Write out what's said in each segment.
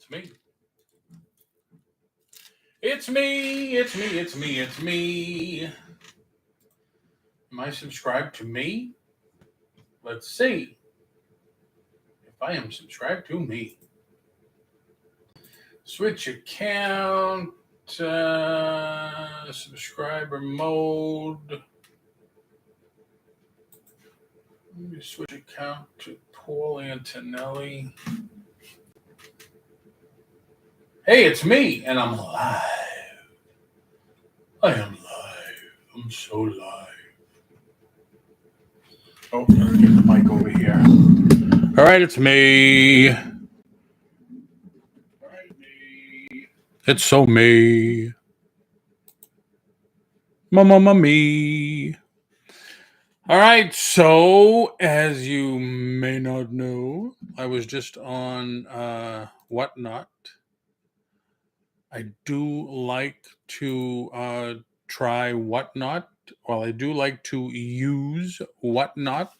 It's me. It's me. It's me. It's me. It's me. Am I subscribed to me? Let's see if I am subscribed to me. Switch account. Subscriber mode. Let me switch account to Paul Antonelli. Hey, it's me, and I'm live. I am live. I'm so live. Oh, let me get the mic over here. All right, it's me. It's so me. Mamma me. All right, so as you may not know, I was just on Whatnot. I do like to try Whatnot. Well, I do like to use Whatnot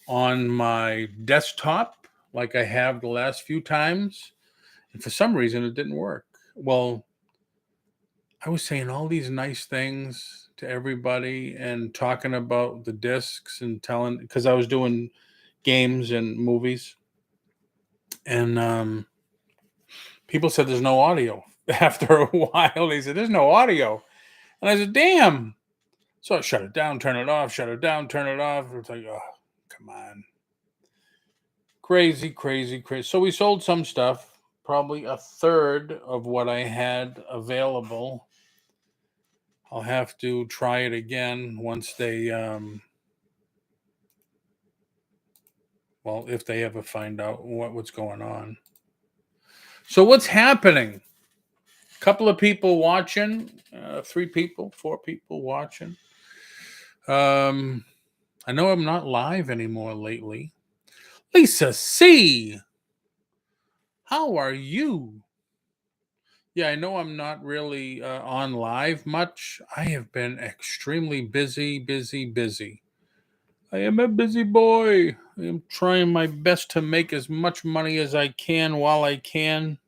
on my desktop like I have the last few times. And for some reason, it didn't work. Well, I was saying all these nice things to everybody and talking about the discs and telling, because I was doing games and movies. And people said there's no audio. After a while, they said there's no audio. And I said, damn. So I shut it down, turn it off, shut it down, turn it off. It's like, oh, come on. Crazy, crazy, crazy. So we sold some stuff, probably a third of what I had available. I'll have to try it again once they, well, if they ever find out what's going on. So what's happening? A couple of people watching, 3 people, 4 people watching. I know I'm not live anymore lately. Lisa C, how are you? Yeah, I know I'm not really on live much. I have been extremely busy. I am a busy boy. I am trying my best to make as much money as I can while I can.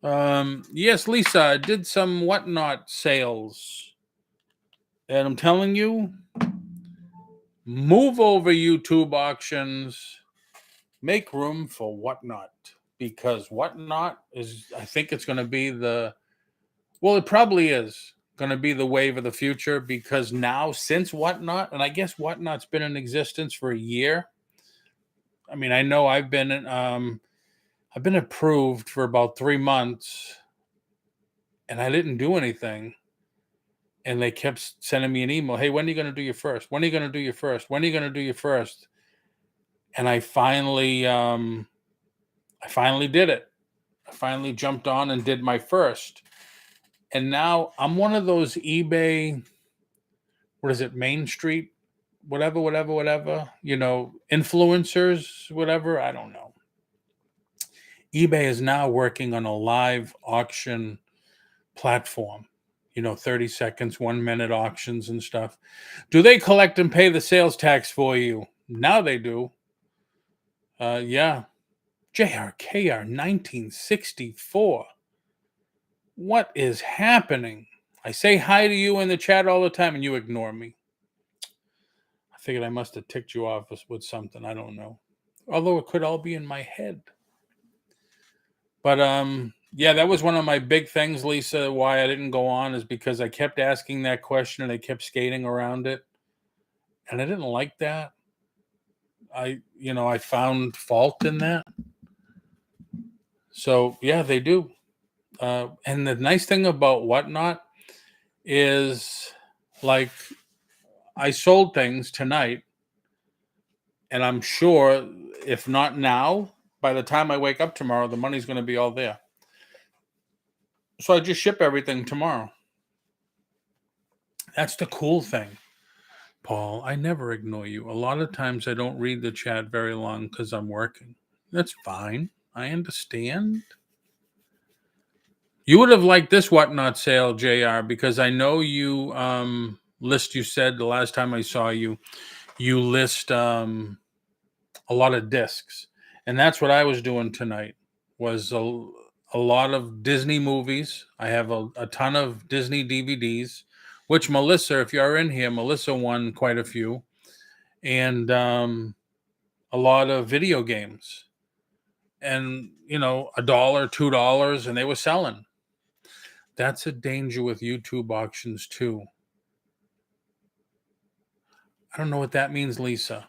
Yes, Lisa, I did some Whatnot sales. And I'm telling you, move over YouTube auctions, make room for Whatnot. Because Whatnot is, I think it's going to be well, it probably is going to be the wave of the future, because now, since Whatnot, and I guess Whatnot's been in existence for a year. I mean, I know I've been approved for about 3 months, and I didn't do anything. And they kept sending me an email. Hey, when are you going to do your first? When are you going to do your first? When are you going to do your first? And I finally did it. I finally jumped on and did my first. And now I'm one of those eBay, what is it, Main Street, whatever, influencers, whatever, I don't know. eBay is now working on a live auction platform, 30 seconds, 1 minute auctions and stuff. Do they collect and pay the sales tax for you? Now they do. Yeah. JRKR 1964. What is happening? I say hi to you in the chat all the time and you ignore me. I figured I must have ticked you off with something. I don't know. Although it could all be in my head. But yeah, that was one of my big things, Lisa, why I didn't go on, is because I kept asking that question and I kept skating around it. And I didn't like that. I found fault in that. So yeah, they do. And the nice thing about Whatnot is, like, I sold things tonight, and I'm sure if not now, by the time I wake up tomorrow, the money's going to be all there. So I just ship everything tomorrow. That's the cool thing. Paul, I never ignore you. A lot of times I don't read the chat very long because I'm working. That's fine. I understand. You would have liked this Whatnot sale, JR, because I know you you said the last time I saw you, you list a lot of discs. And that's what I was doing tonight, was a lot of Disney movies. I have a ton of Disney DVDs, which Melissa, if you're in here, Melissa won quite a few, and a lot of video games. And, $1, $2, and they were selling. That's a danger with YouTube auctions too. I don't know what that means, Lisa.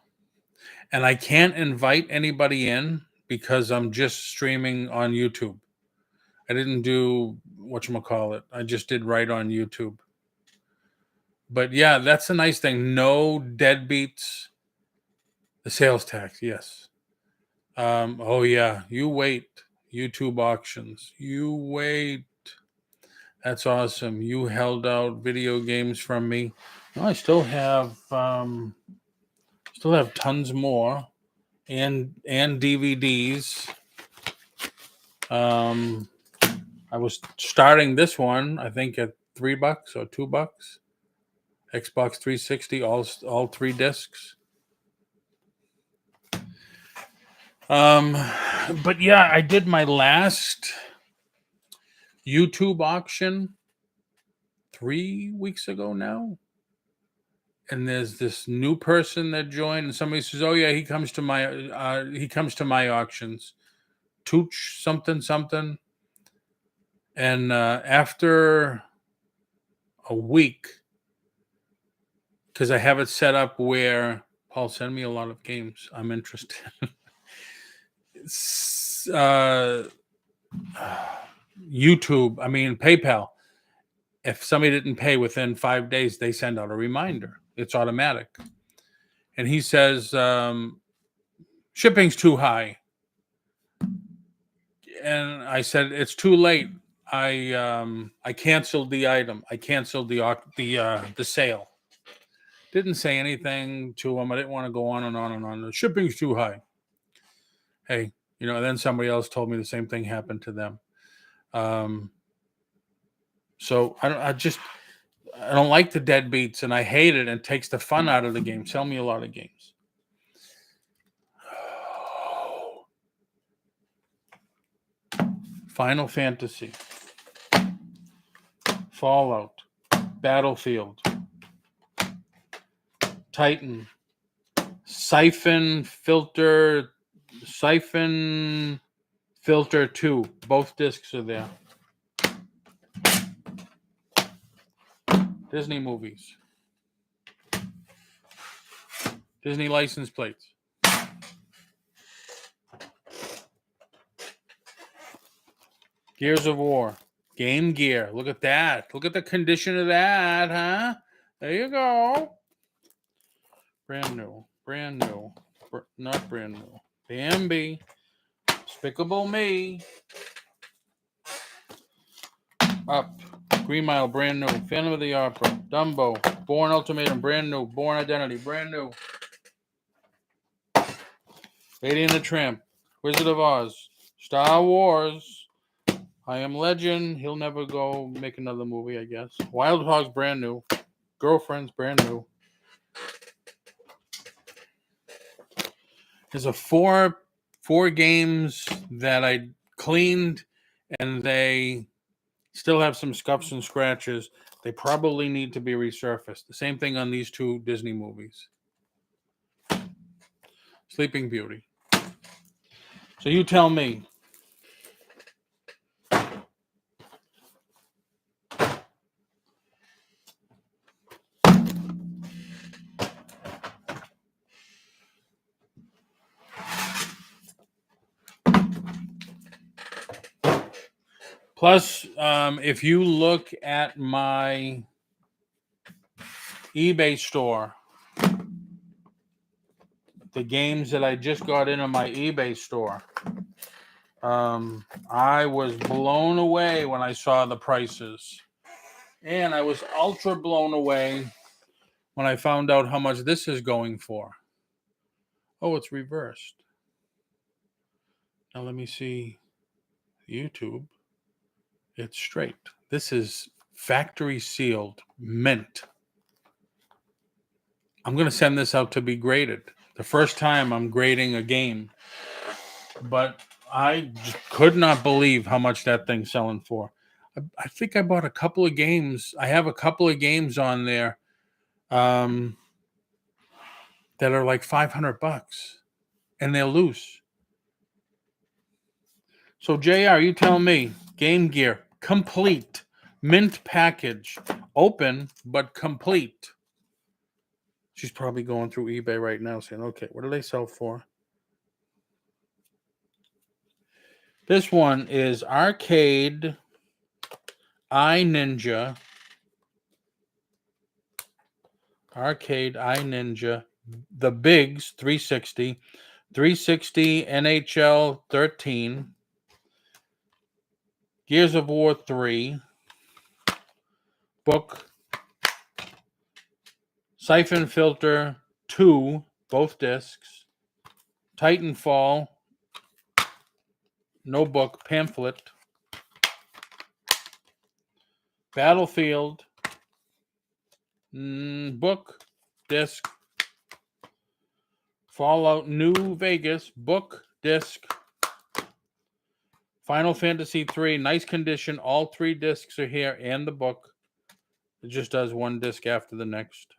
And I can't invite anybody in because I'm just streaming on YouTube. I didn't do whatchamacallit. I just did right on YouTube. But yeah, that's a nice thing. No deadbeats. The sales tax, yes. Oh yeah, you wait. YouTube auctions. You wait. That's awesome. You held out video games from me. No, I still have tons more, and DVDs. I was starting this one, I think, at $3 or $2. Xbox 360, all 3 discs. But yeah, I did my last YouTube auction 3 weeks ago now. And there's this new person that joined, and somebody says, "Oh yeah, he comes to my auctions, Tooch something something." And after a week, because I have it set up where Paul, send me a lot of games. I'm interested. PayPal. If somebody didn't pay within 5 days, they send out a reminder. It's automatic. And he says, shipping's too high. And I said, it's too late. I canceled the item. I canceled the sale. Didn't say anything to him. I didn't want to go on and on and on. The shipping's too high. Hey, then somebody else told me the same thing happened to them. So I don't like the deadbeats, and I hate it, and it takes the fun out of the game. Sell me a lot of games. Final Fantasy, Fallout, Battlefield, Titan, Siphon Filter 2. Both discs are there. Disney movies. Disney license plates. Gears of War. Game Gear. Look at that. Look at the condition of that, huh? There you go. Brand new. Not brand new. Bambi. Despicable Me. Up. Green Mile, brand new. Phantom of the Opera. Dumbo. Bourne Ultimatum, brand new. Bourne Identity, brand new. Lady and the Tramp. Wizard of Oz. Star Wars. I Am Legend. He'll never go make another movie, I guess. Wild Hogs, brand new. Girlfriends, brand new. There's a four games that I cleaned, and they still have some scuffs and scratches. They probably need to be resurfaced. The same thing on these 2 Disney movies. Sleeping Beauty. So you tell me. Plus, if you look at my eBay store, the games that I just got into my eBay store, I was blown away when I saw the prices. And I was ultra blown away when I found out how much this is going for. Oh, it's reversed. Now let me see YouTube. It's straight. This is factory sealed mint. I'm going to send this out to be graded. The first time I'm grading a game. but I just could not believe how much that thing's selling for. I think I bought a couple of games. I have a couple of games on there that are like $500 and they're loose. So JR, you tell me, Game Gear, complete, mint package, open but complete. She's probably going through eBay right now saying, okay, what do they sell for? This one is Arcade iNinja. Arcade iNinja. The Bigs 360. 360 NHL 13. Gears of War 3. Book. Siphon Filter 2. Both discs. Titanfall. No book. Pamphlet. Battlefield. Book. Disc. Fallout New Vegas. Book. Disc. Final Fantasy 3. Nice condition. All 3 discs are here and the book. It just does one disc after the next.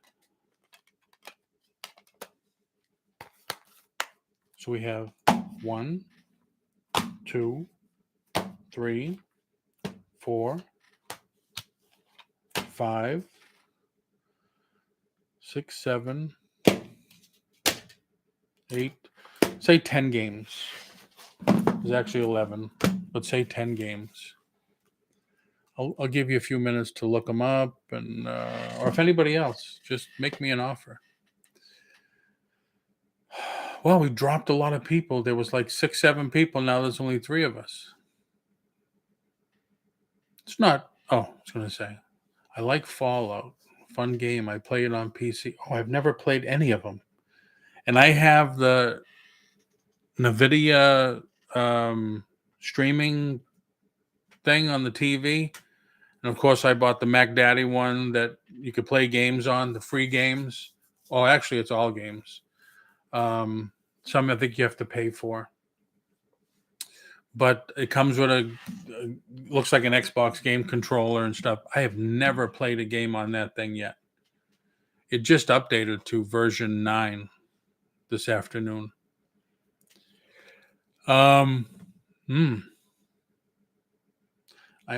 So we have 1, 2, 3, 4, 5, 6, 7, 8. Say 10 games. There's actually 11. Let's say 10 games. I'll give you a few minutes to look them up, and or if anybody else, just make me an offer. Well, we dropped a lot of people. There was like 6, 7 people. Now there's only 3 of us. It's not. Oh, I was going to say, I like Fallout. Fun game. I play it on PC. Oh, I've never played any of them. And I have the NVIDIA streaming thing on the TV. And of course, I bought the Mac Daddy one that you could play games on, the free games. Oh, actually, it's all games. Some I think you have to pay for. But it comes with looks like an Xbox game controller and stuff. I have never played a game on that thing yet. It just updated to version 9 this afternoon. I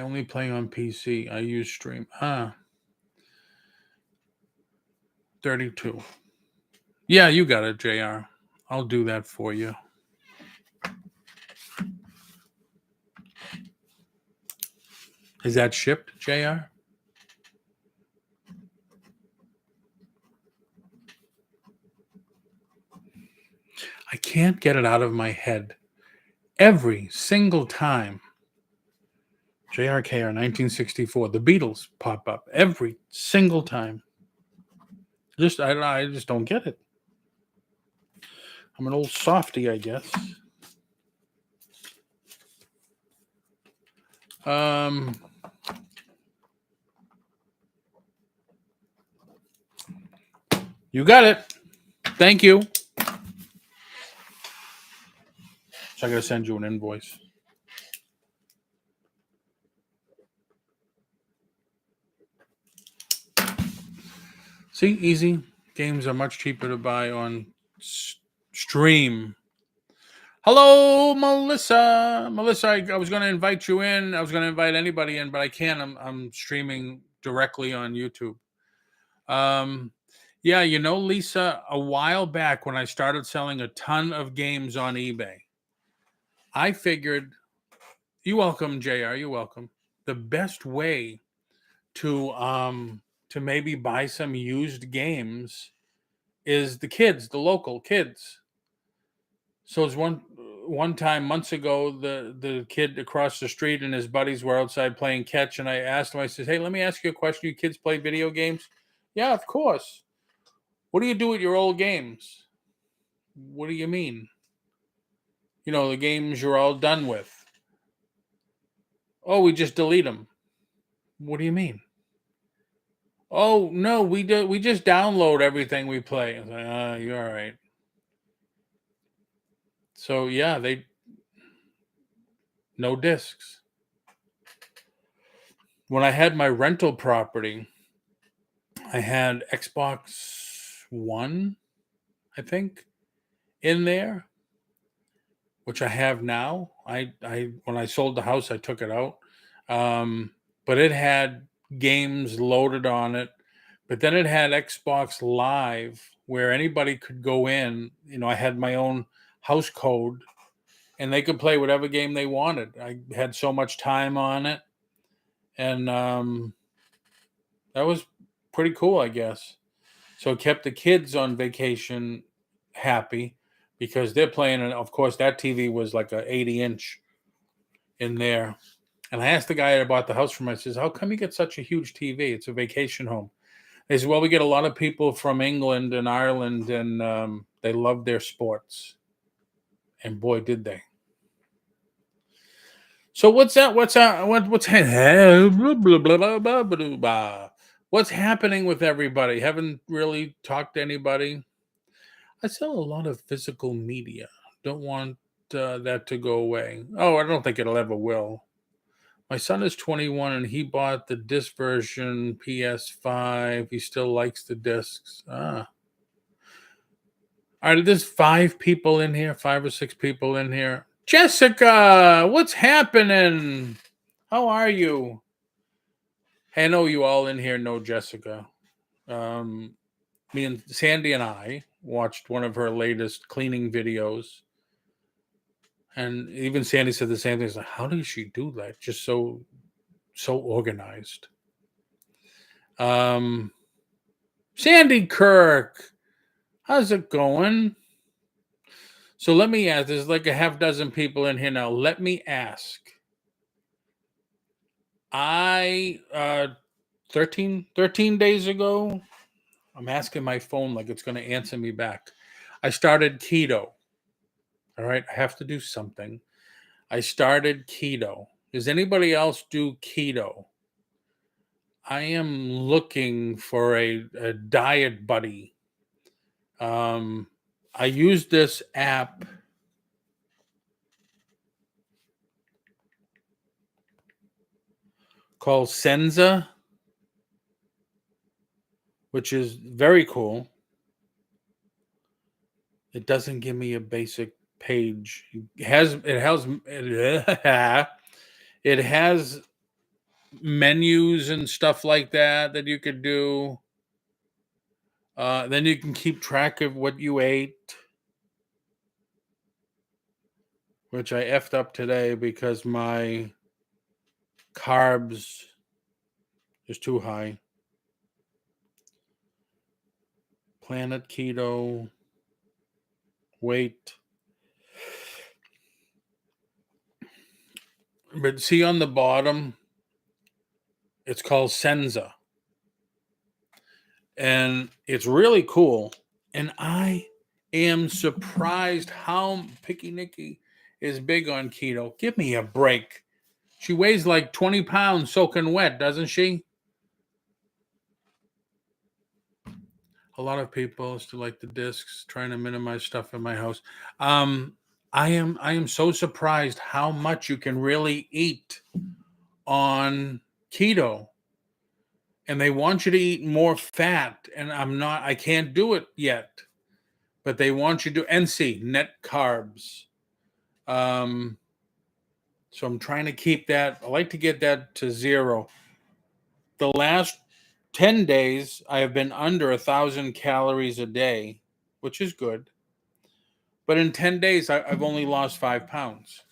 only play on PC. I use Stream. 32. Yeah, you got it, JR. I'll do that for you. Is that shipped, JR? I can't get it out of my head. Every single time JRKR 1964, the Beatles pop up every single time. I just don't get it. I'm an old softy, I guess. You got it. Thank you. So I gotta send you an invoice. See, easy. Games are much cheaper to buy on Stream. Hello, Melissa. Melissa, I was going to invite you in. I was going to invite anybody in, but I can't. I'm streaming directly on YouTube. Yeah, Lisa, a while back when I started selling a ton of games on eBay, I figured, you're welcome, JR, you're welcome. The best way to maybe buy some used games is the local kids. So it's one time months ago, the kid across the street and his buddies were outside playing catch, and I asked him, I said, hey, let me ask you a question. You kids play video games? Yeah, of course. What do you do with your old games? What do you mean? The games you're all done with. Oh, we just delete them. What do you mean? Oh, no, we just download everything we play. I was like, you're all right. So, yeah, no discs. When I had my rental property, I had Xbox One, I think, in there, which I have now. I when I sold the house, I took it out. But it had games loaded on it. But then it had Xbox Live where anybody could go in. I had my own house code and they could play whatever game they wanted. I had so much time on it. And that was pretty cool, I guess. So it kept the kids on vacation happy because they're playing. And of course, that TV was like a 80-inch in there. And I asked the guy that bought the house from me, I says, how come you get such a huge TV? It's a vacation home. They said, well, we get a lot of people from England and Ireland, and they love their sports. And boy, did they. So what's that? What's what's happening with everybody? Haven't really talked to anybody. I sell a lot of physical media. Don't want that to go away. Oh, I don't think it'll ever will. My son is 21 and he bought the disc version PS5. He still likes the discs. All right, there's 5 or 6 people in here. Jessica, what's happening? How are you? Hey, I know you all in here know Jessica. Me and Sandy and I watched one of her latest cleaning videos. And even Sandy said the same thing. It's like, how does she do that? Just so organized. Sandy Kirk, how's it going? So let me ask. There's like a half dozen people in here now. Let me ask. I 13 days ago, I'm asking my phone like it's going to answer me back. I started keto. All right, I have to do something. I started keto. Does anybody else do keto? I am looking for a diet buddy. I use this app called Senza, which is very cool. It doesn't give me a basic page. It has menus and stuff like that you could do. Then you can keep track of what you ate, which I effed up today because my carbs is too high. Planet Keto, weight. But see on the bottom, it's called Senza. And it's really cool. And I am surprised how Picky Nicky is big on keto. Give me a break. She weighs like 20 pounds soaking wet, doesn't she? A lot of people still like the discs, trying to minimize stuff in my house. I am so surprised how much you can really eat on keto. And they want you to eat more fat, and I can't do it yet. But they want you to NC, net carbs. So I'm trying to keep that. I like to get that to 0. The last 10 days, I have been under 1,000 calories a day, which is good. But in 10 days, I've only lost 5 pounds.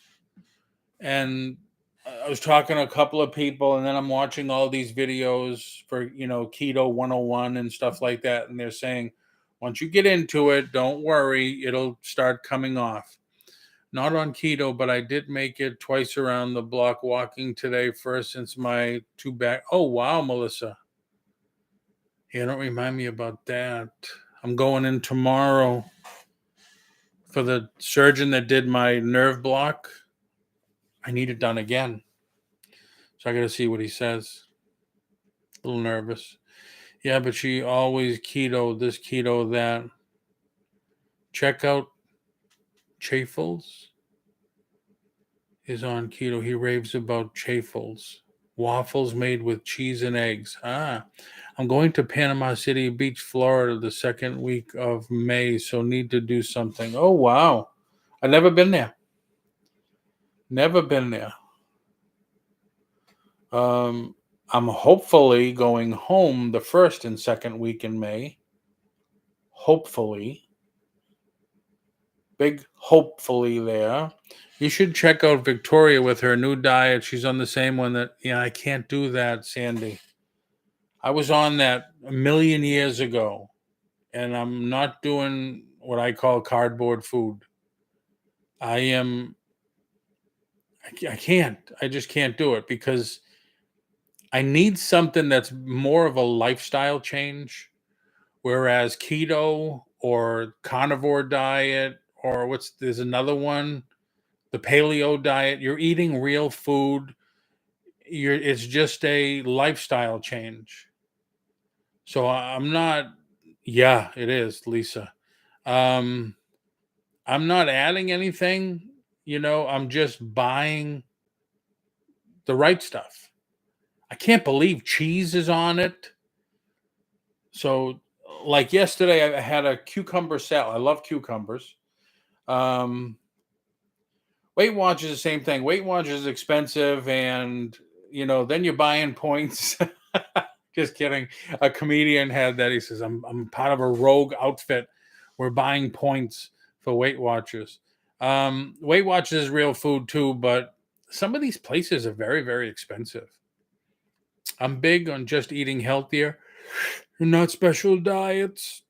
And I was talking to a couple of people, and then I'm watching all these videos for, Keto 101 and stuff like that. And they're saying, once you get into it, don't worry, it'll start coming off. Not on keto, but I did make it twice around the block walking today first since my 2 back. Oh, wow, Melissa. Yeah, don't remind me about that. I'm going in tomorrow for the surgeon that did my nerve block. I need it done again. So I got to see what he says. A little nervous. Yeah, but she always keto this, keto that. Check out Chaffles. is on keto. He raves about chaffles, waffles made with cheese and eggs. I'm going to Panama City Beach, Florida, the second week of May, so need to do something. Oh, wow. I've never been there. Never been there. I'm hopefully going home the first and second week in May. Hopefully. Big hopefully there. You should check out Victoria with her new diet. She's on the same one that, I can't do that, Sandy. I was on that a million years ago, and I'm not doing what I call cardboard food. I can't. I just can't do it because I need something that's more of a lifestyle change. Whereas keto or carnivore diet, or there's another one, the paleo diet, you're eating real food. It's just a lifestyle change. So I'm not, yeah, it is, Lisa. Um, I'm not adding anything, I'm just buying the right stuff. I can't believe cheese is on it. So, like yesterday, I had a cucumber salad. I love cucumbers. Um, Weight Watchers is the same thing. Weight Watchers is expensive, and then you're buying points. Just kidding. A comedian had that. He says, "I'm part of a rogue outfit. We're buying points for Weight Watchers." Weight Watchers is real food too, but some of these places are very, very expensive. I'm big on just eating healthier, not special diets.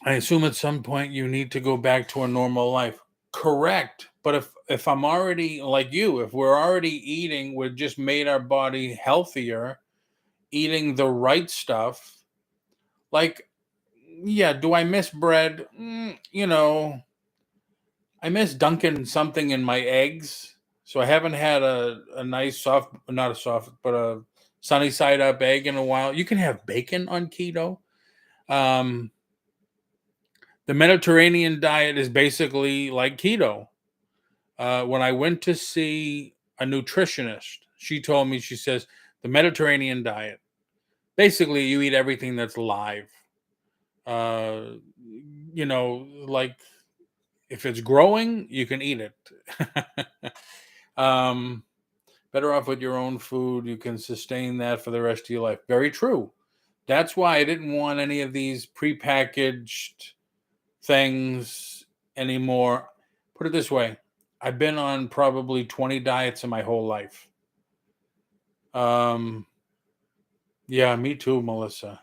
I assume at some point you need to go back to a normal life. Correct. But if I'm already like you, if we're already eating, we've just made our body healthier, eating the right stuff. Like, yeah, do I miss bread? I miss dunking something in my eggs. So I haven't had a nice soft, not a soft, but a sunny side up egg in a while. You can have bacon on keto. Um, the Mediterranean diet is basically like keto. When I went to see a nutritionist, she told me, she says, the Mediterranean diet, basically you eat everything that's live. Uh, like if it's growing, you can eat it. um, Better off with your own food. You can sustain that for the rest of your life. Very true. That's why I didn't want any of these prepackaged things anymore. Put it this way, I've been on probably 20 diets in my whole life. Yeah, me too, Melissa.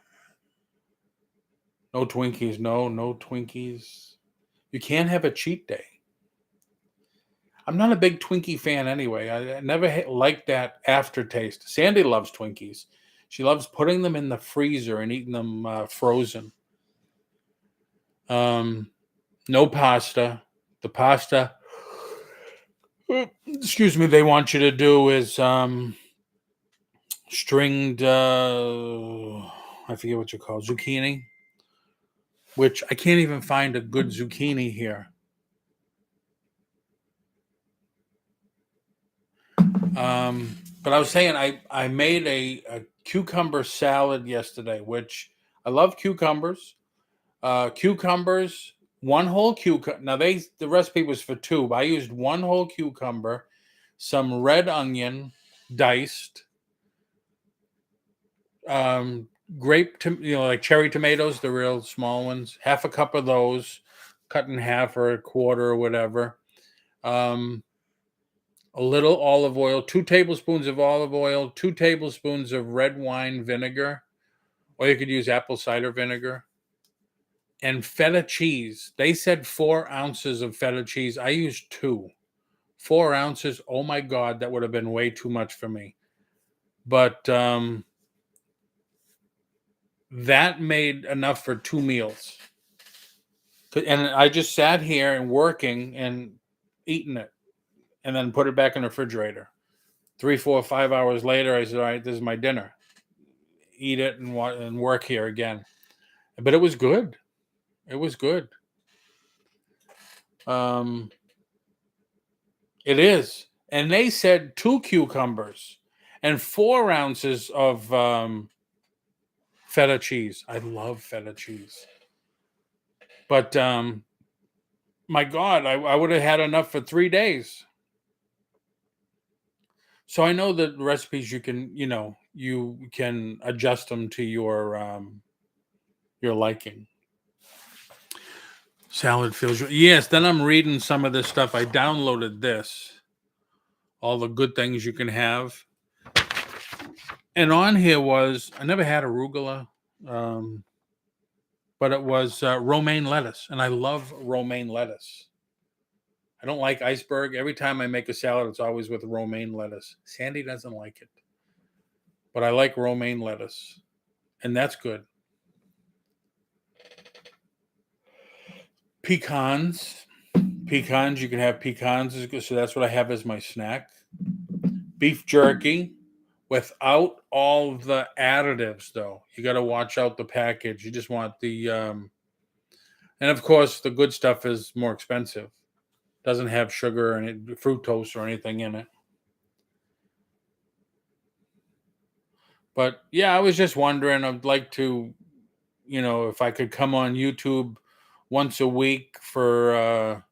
No Twinkies. No Twinkies. You can't have a cheat day. I'm not a big Twinkie fan anyway. I never liked that aftertaste. Sandy loves Twinkies. She loves putting them in the freezer and eating them frozen. No pasta. The pasta, excuse me, they want you to do is stringed, I forget what you call it, zucchini, which I can't even find a good zucchini here. But I was saying I made a cucumber salad yesterday, which I love cucumbers. Cucumbers, one whole cucumber. Now the recipe was for two, but I used one whole cucumber, some red onion diced, like cherry tomatoes, the real small ones, half a cup of those, cut in half or a quarter or whatever. A little olive oil, 2 tablespoons of olive oil, 2 tablespoons of red wine vinegar, or you could use apple cider vinegar, and feta cheese. They said 4 ounces of feta cheese. I used 2. 4 ounces. Oh my God, that would have been way too much for me. But that made enough for 2 meals. And I just sat here and working and eating it and then put it back in the refrigerator. 3, 4, 5 hours later, I said, all right, this is my dinner. Eat it and work here again. But it was good. It was good. It is. and they said 2 cucumbers and 4 ounces of feta cheese. I love feta cheese. But my God, I would have had enough for 3 days. So I know that recipes you can adjust them to your liking. Salad feels yes. Then I'm reading some of this stuff. I downloaded this, all the good things you can have, and on here was I never had arugula, but it was romaine lettuce, and I love romaine lettuce. I don't like iceberg. Every time I make a salad, it's always with romaine lettuce. Sandy doesn't like it, but I like romaine lettuce, and that's good. Pecans. You can have pecans, so that's what I have as my snack. Beef jerky without all the additives, though. You got to watch out the package. You just want the, and of course, the good stuff is more expensive. Doesn't have sugar and fructose or anything in it. But yeah, I was just wondering. I'd like to, if I could come on YouTube once a week for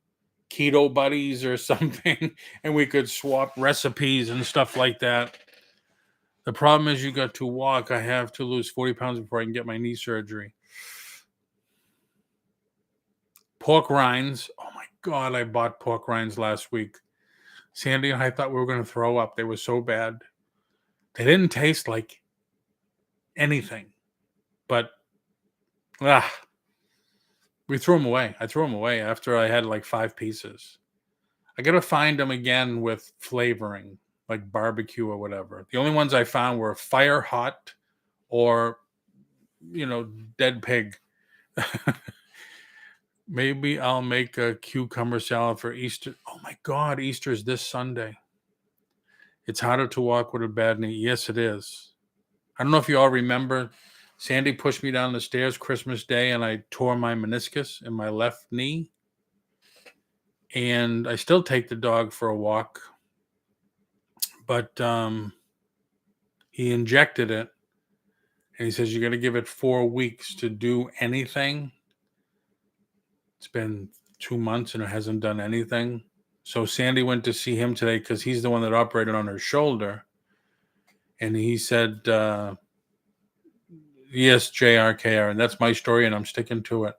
keto buddies or something, and we could swap recipes and stuff like that. The problem is you got to walk. I have to lose 40 pounds before I can get my knee surgery. Pork rinds. Oh my God, I bought pork rinds last week. Sandy and I thought we were going to throw up. They were so bad. They didn't taste like anything, but we threw them away. I threw them away after I had like 5 pieces. I got to find them again with flavoring, like barbecue or whatever. The only ones I found were fire hot or, dead pig. Maybe I'll make a cucumber salad for Easter. Oh my God, Easter is this Sunday. It's harder to walk with a bad knee. Yes, it is. I don't know if you all remember, Sandy pushed me down the stairs Christmas Day and I tore my meniscus in my left knee. And I still take the dog for a walk. But he injected it. And he says, you got to give it 4 weeks to do anything. It's been 2 months and it hasn't done anything. So Sandy went to see him today because he's the one that operated on her shoulder. And he said, yes, JRKR. And that's my story and I'm sticking to it.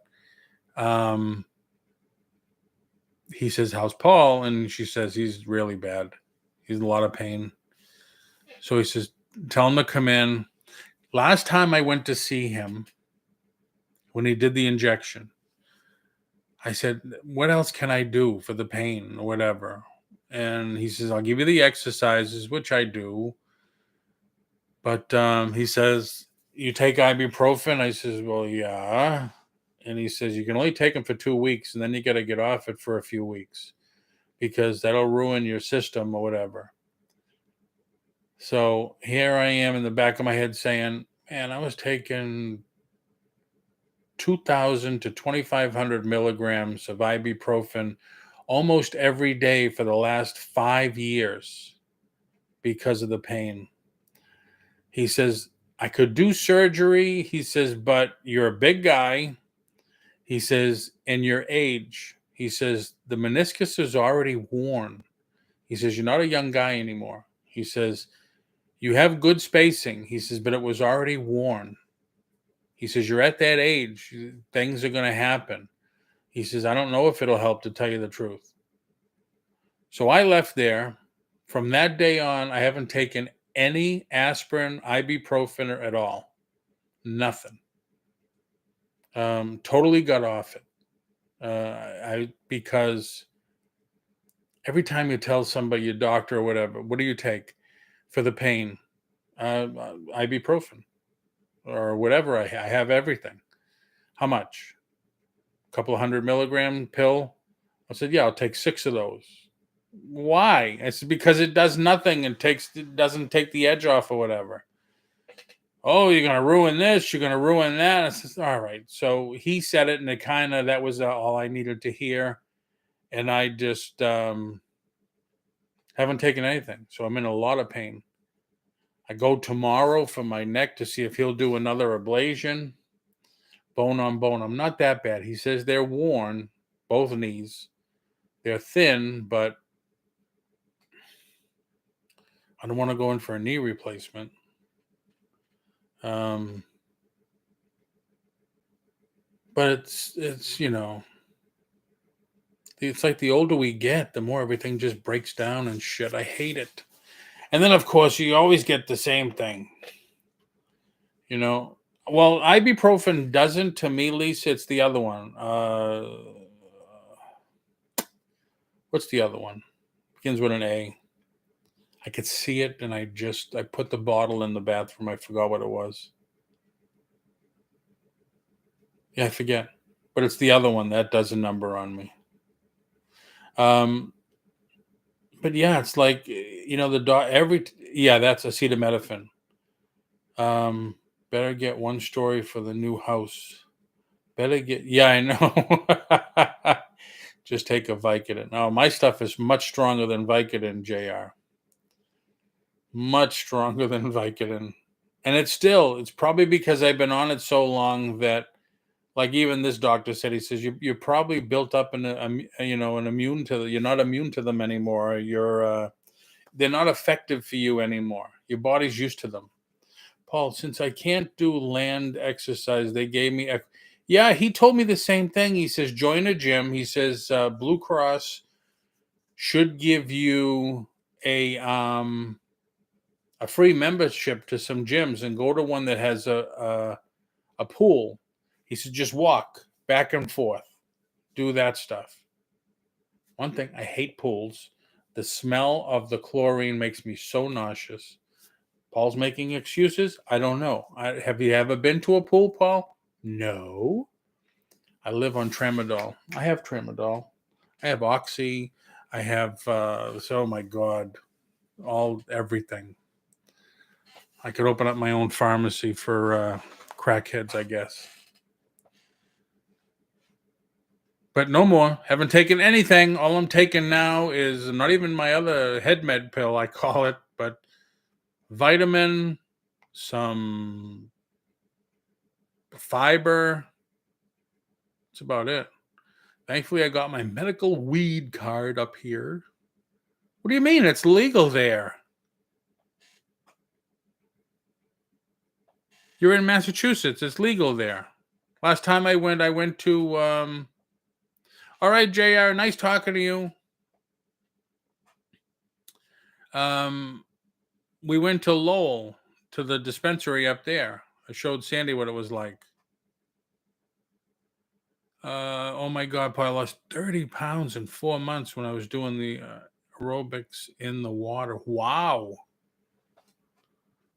He says, how's Paul? And she says, he's really bad. He's in a lot of pain. So he says, tell him to come in. Last time I went to see him, when he did the injection, I said, what else can I do for the pain or whatever? And he says, I'll give you the exercises, which I do. But he says, you take ibuprofen? I says, well, yeah. And he says, you can only take them for 2 weeks, and then you got to get off it for a few weeks because that'll ruin your system or whatever. So here I am in the back of my head saying, man, I was taking 2,000 to 2,500 milligrams of ibuprofen almost every day for the last 5 years because of the pain. He says, I could do surgery. He says, but you're a big guy. He says, and your age. He says, the meniscus is already worn. He says, you're not a young guy anymore. He says, you have good spacing. He says, but it was already worn. He says, you're at that age. Things are going to happen. He says, I don't know if it'll help, to tell you the truth. So I left there. From that day on, I haven't taken any aspirin, ibuprofen at all. Nothing. Totally got off it. Because every time you tell somebody, your doctor or whatever, what do you take for the pain? Ibuprofen or whatever. I have everything. How much? A couple of 100 milligram pill? I said, yeah, I'll take 6 of those. Why? I said, because it does nothing and it doesn't take the edge off or whatever. Oh, you're going to ruin this. You're going to ruin that. I said, all right. So he said it, and that was all I needed to hear. And I just, Haven't taken anything, so I'm in a lot of pain. I go tomorrow for my neck to see if he'll do another ablation, bone on bone. I'm not that bad. He says they're worn, both knees. They're thin, but I don't want to go in for a knee replacement. But it's it's like the older we get, the more everything just breaks down and shit. I hate it. And then of course you always get the same thing. Well, ibuprofen doesn't to me, Lisa. It's the other one. What's the other one? Begins with an A. I could see it, and I put the bottle in the bathroom. I forgot what it was. Yeah, I forget. But it's the other one that does a number on me. But yeah, it's like the dog. That's acetaminophen. Better get one story for the new house. Yeah, I know. Just take a Vicodin. No, my stuff is much stronger than Vicodin, JR. Much stronger than Vicodin. And it's probably because I've been on it so long that, like, even this doctor said, he says, you're probably built up an immune to you're not immune to them anymore. They're not effective for you anymore. Your body's used to them. Paul, since I can't do land exercise, they gave me yeah, he told me the same thing. He says, join a gym. He says, Blue Cross should give you a free membership to some gyms and go to one that has a pool. He said, just walk back and forth, do that stuff. One thing, I hate pools. The smell of the chlorine makes me so nauseous. Paul's making excuses. I don't know. Have you ever been to a pool, Paul? No. I live on tramadol. I have tramadol. I have oxy. I have, oh my God, everything. I could open up my own pharmacy for crackheads, I guess. But no more. Haven't taken anything. All I'm taking now is not even my other head med pill, I call it, but vitamin, some fiber. That's about it. Thankfully, I got my medical weed card up here. What do you mean? It's legal there. You're in Massachusetts. It's legal there. Last time I went to. All right, JR, nice talking to you. We went to Lowell, to the dispensary up there. I showed Sandy what it was like. Oh my God, Paul, I lost 30 pounds in 4 months when I was doing the aerobics in the water. Wow.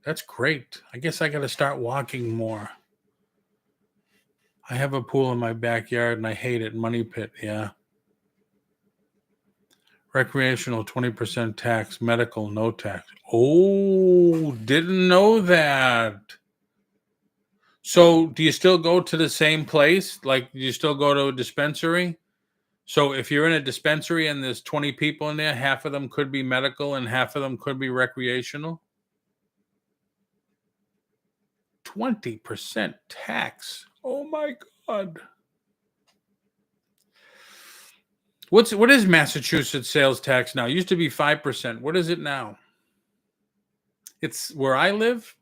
That's great. I guess I got to start walking more. I have a pool in my backyard and I hate it. Money pit, yeah. Recreational, 20% tax. Medical, no tax. Oh, didn't know that. So do you still go to the same place? Like, do you still go to a dispensary? So if you're in a dispensary and there's 20 people in there, half of them could be medical and half of them could be recreational? 20% tax. Oh my God. What is Massachusetts sales tax now? It used to be 5%. What is it now? It's where I live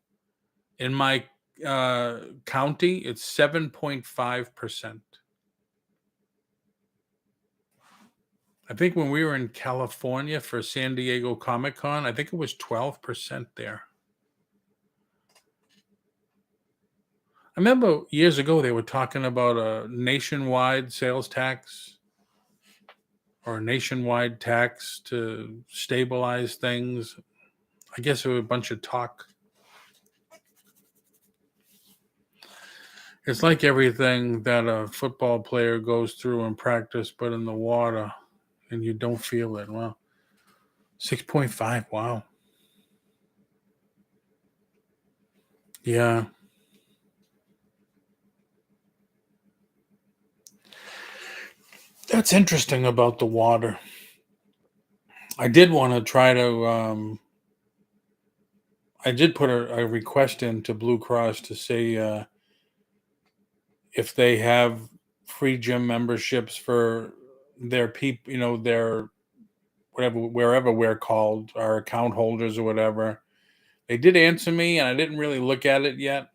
in my county, it's 7.5%. I think when we were in California for San Diego Comic-Con, I think it was 12% there. I remember years ago they were talking about a nationwide sales tax or a nationwide tax to stabilize things. I guess it was a bunch of talk. It's like everything that a football player goes through in practice, but in the water, and you don't feel it. Wow. 6.5. Wow. Yeah. That's interesting about the water. I did want to try to. I did put a request into Blue Cross to say if they have free gym memberships for their people, their whatever, wherever we're called, our account holders or whatever. They did answer me, and I didn't really look at it yet.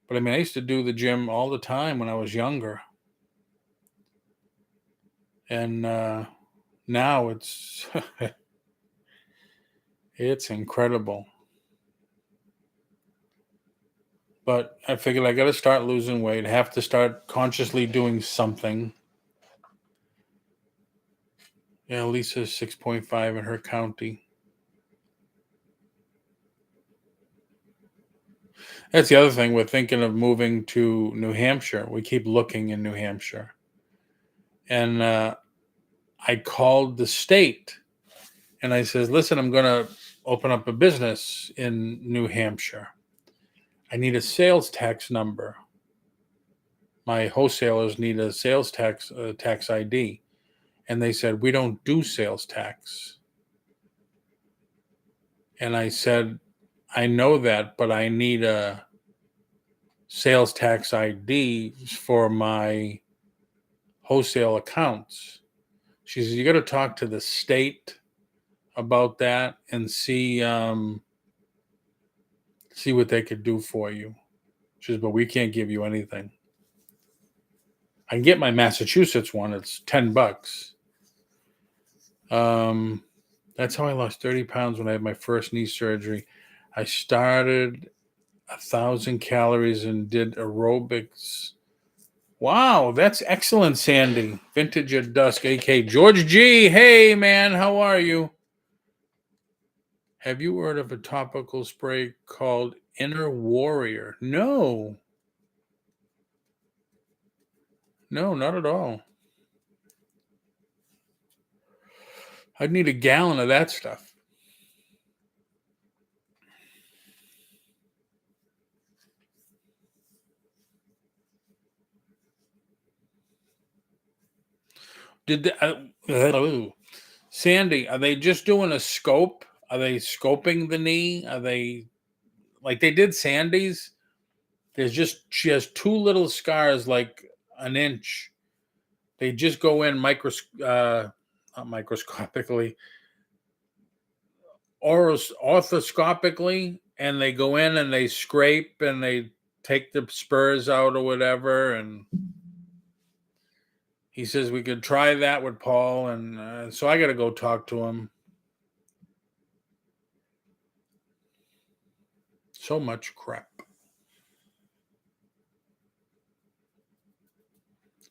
But I mean, I used to do the gym all the time when I was younger, and now it's it's incredible. But I figured I got to start losing weight. I have to start consciously doing something. Yeah, Lisa's 6.5 in her county. That's the other thing. We're thinking of moving to New Hampshire. We keep looking in New Hampshire. And I called the state and I says, listen, I'm going to open up a business in New Hampshire. I need a sales tax number. My wholesalers need a sales tax ID. And they said, we don't do sales tax. And I said, I know that, but I need a sales tax ID for my wholesale accounts. She says, you got to talk to the state about that and see what they could do for you. She says, but we can't give you anything. I can get my Massachusetts one. It's $10. That's how I lost 30 pounds when I had my first knee surgery. I started 1,000 calories and did aerobics. Wow, that's excellent, Sandy. Vintage at Dusk, a.k.a. George G. Hey, man, how are you? Have you heard of a topical spray called Inner Warrior? No. No, not at all. I'd need a gallon of that stuff. Sandy, are they just doing a scope? Are they scoping the knee? Are they like they did Sandy's? She has two little scars like an inch. They just go in not microscopically, orthoscopically, and they go in and they scrape and they take the spurs out or whatever. And he says we could try that with Paul, and so I got to go talk to him. So much crap.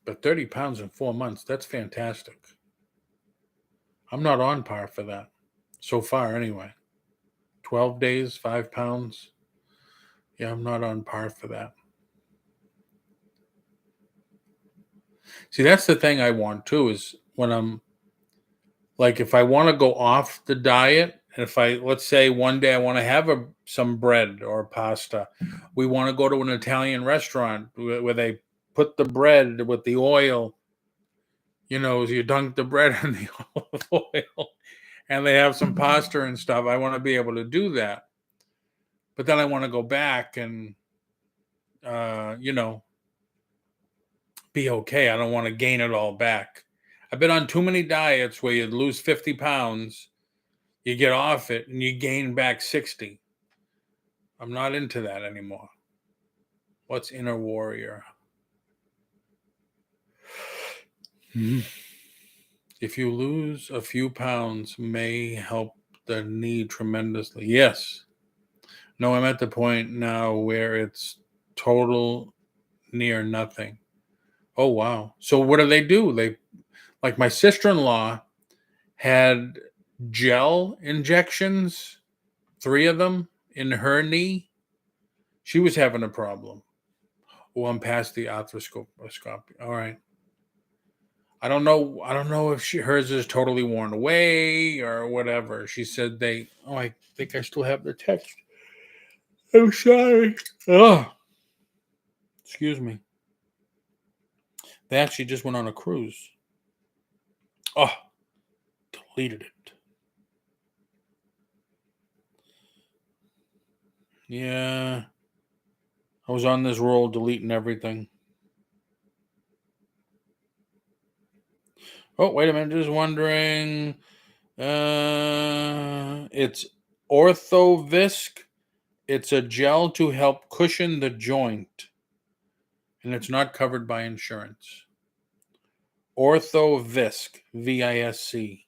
But 30 pounds in 4 months, that's fantastic. I'm not on par for that. So far, anyway. 12 days, 5 pounds. Yeah, I'm not on par for that. See, that's the thing I want too, is when I'm like, if I want to go off the diet, and let's say one day I want to have some bread or pasta, we want to go to an Italian restaurant where they put the bread with the oil, you dunk the bread in the olive oil and they have some pasta and stuff. I want to be able to do that. But then I want to go back and, be okay. I don't want to gain it all back. I've been on too many diets where you lose 50 pounds, you get off it, and you gain back 60. I'm not into that anymore. What's Inner Warrior? If you lose a few pounds, may help the knee tremendously. Yes. No, I'm at the point now where it's total near nothing. Oh, wow. So what do? Like my sister-in-law had gel injections, 3 of them in her knee. She was having a problem. Oh, I'm past the arthroscopy. All right. I don't know if hers is totally worn away or whatever. She said I think I still have the text. I'm sorry. Oh, excuse me. They actually just went on a cruise. Oh, Deleted it. Yeah. I was on this roll deleting everything. Oh, wait a minute. Just wondering. It's Orthovisc. It's a gel to help cushion the joint, and it's not covered by insurance. Orthovisc, VISC.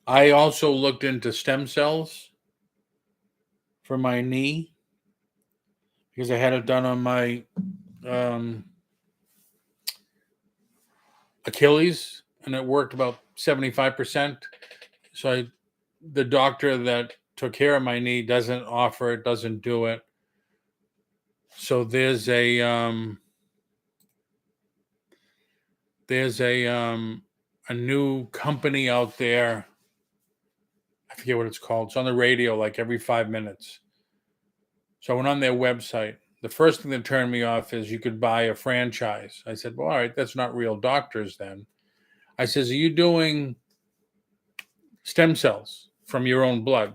I also looked into stem cells for my knee because I had it done on my Achilles, and it worked about 75%. So the doctor that took care of my knee doesn't offer it, doesn't do it. So there's a new company out there. I forget what it's called. It's on the radio like every 5 minutes. So I went on their website. The first thing that turned me off is you could buy a franchise. I said, well, all right, that's not real doctors then. I says, are you doing stem cells from your own blood?